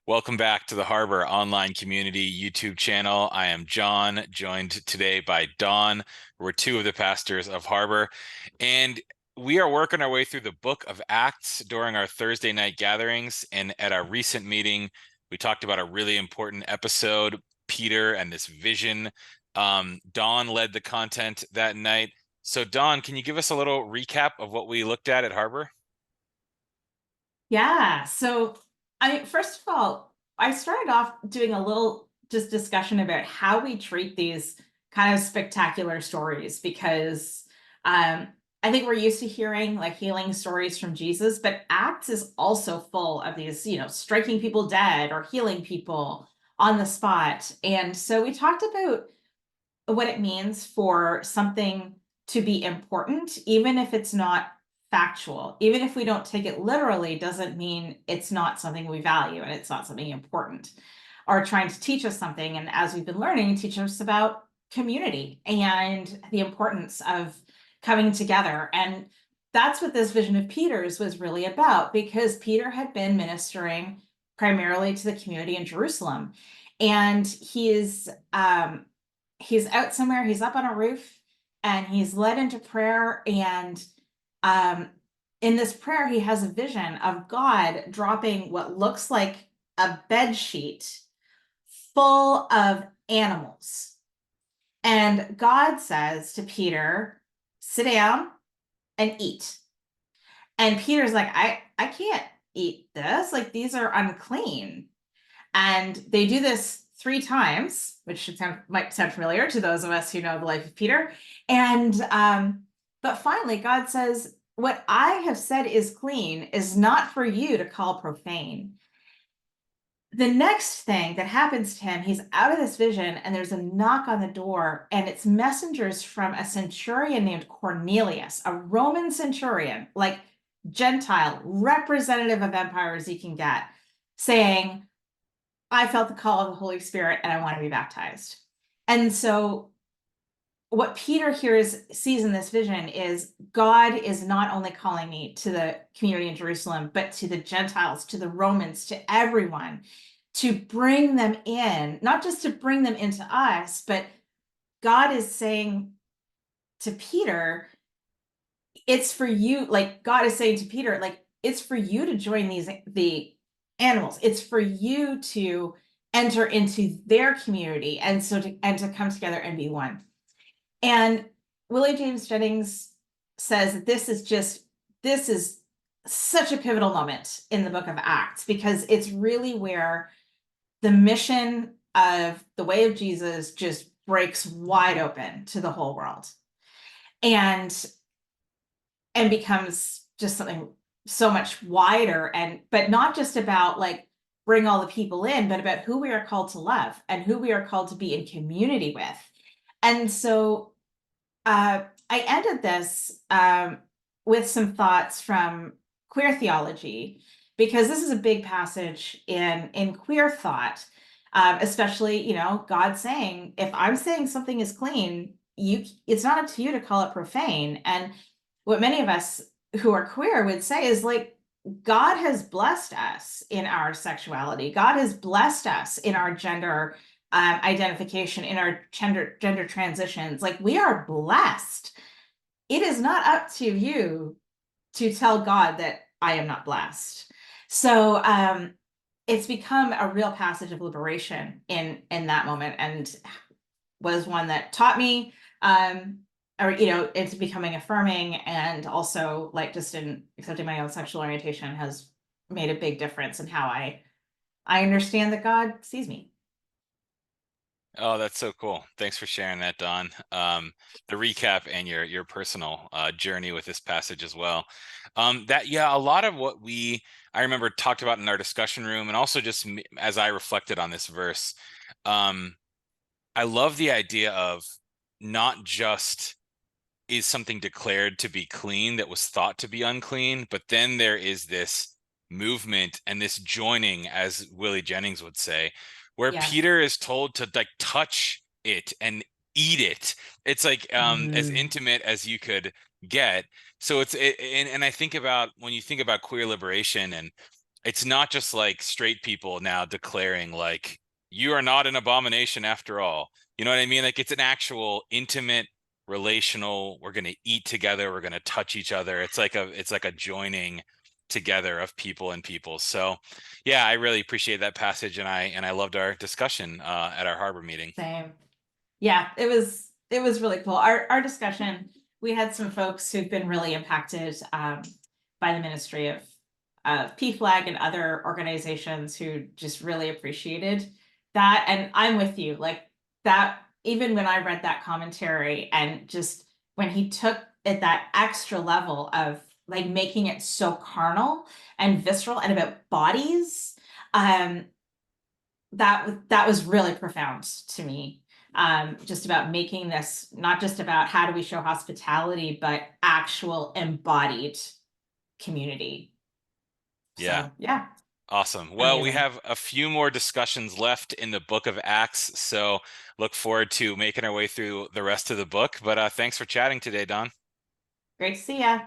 Welcome back to the Harbor Online Community YouTube channel. I am John, joined today by Dawn. We're two of the pastors of Harbor, and we are working our way through the book of Acts during our Thursday night gatherings. And at our recent meeting, we talked about a really important episode, Peter and this vision. Dawn led the content that night. So Dawn, can you give us a little recap of what we looked at Harbor? Yeah. First of all, I started off doing a little just discussion about how we treat these kind of spectacular stories because um, I think we're used to hearing like healing stories from Jesus, but Acts is also full of these, striking people dead or healing people on the spot. And so we talked about what it means for something to be important, even if it's not factual, even if we don't take it literally, doesn't mean it's not something we value and it's not something important, or trying to teach us something. And as we've been learning, teach us about community and the importance of coming together. And that's what this vision of Peter's was really about, because Peter had been ministering primarily to the community in Jerusalem. And he's out somewhere, he's up on a roof, and he's led into prayer. And um, in this prayer, he has a vision of God dropping what looks like a bed sheet full of animals. And God says to Peter, sit down and eat. And Peter's like, I can't eat this. Like, these are unclean. And they do this three times, which might sound familiar to those of us who know the life of Peter. And but finally, God says, "What I have said is clean is not for you to call profane." The next thing that happens to him, he's out of this vision, and there's a knock on the door, and it's messengers from a centurion named Cornelius, a Roman centurion, like Gentile, representative of empire as you can get, saying, I felt the call of the Holy Spirit and I want to be baptized. And so what Peter sees in this vision is God is not only calling me to the community in Jerusalem, but to the Gentiles, to the Romans, to everyone, to bring them in, not just to bring them into us, but God is saying to Peter, it's for you, like God is saying to Peter, like, it's for you to join the animals. It's for you to enter into their community, and to come together and be one. And Willie James Jennings says that this is such a pivotal moment in the book of Acts, because it's really where the mission of the way of Jesus just breaks wide open to the whole world. And becomes just something so much wider, and but not just about like bring all the people in, but about who we are called to love and who we are called to be in community with. And so I ended this with some thoughts from queer theology, because this is a big passage in queer thought, especially, God saying, if I'm saying something is clean, it's not up to you to call it profane. And what many of us who are queer would say is like, God has blessed us in our sexuality. God has blessed us in our gender identification, in our gender transitions. Like, we are blessed. It is not up to you to tell God that I am not blessed. So it's become a real passage of liberation in that moment, and was one that taught me or it's becoming affirming, and also like just in accepting my own sexual orientation has made a big difference in how I understand that God sees me. Oh, that's so cool. Thanks for sharing that, Don. The recap and your personal journey with this passage as well. A lot of what I remember talked about in our discussion room, and also just as I reflected on this verse, I love the idea of not just is something declared to be clean that was thought to be unclean, but then there is this movement and this joining, as Willie Jennings would say, where Yes. Peter is told to like touch it and eat it. It's like as Mm. intimate as you could get. So and I think about when you think about queer liberation, and it's not just like straight people now declaring like you are not an abomination after all. You know what I mean? Like it's an actual intimate relational, we're going to eat together, we're going to touch each other. It's like a joining together of people and people. So yeah, I really appreciate that passage, and I loved our discussion at our harbor meeting. Same. Yeah, it was really cool. Our discussion, we had some folks who've been really impacted by the ministry of PFLAG and other organizations who just really appreciated that. And I'm with you, like that. Even when I read that commentary, and just when he took it that extra level of like making it so carnal and visceral and about bodies, um, that was really profound to me. Just about making this not just about how do we show hospitality, but actual embodied community. Yeah. So yeah, Awesome. Well, we amazing. have a few more discussions left in the book of Acts, so look forward to making our way through the rest of the book. But thanks for chatting today, Don. Great to see ya.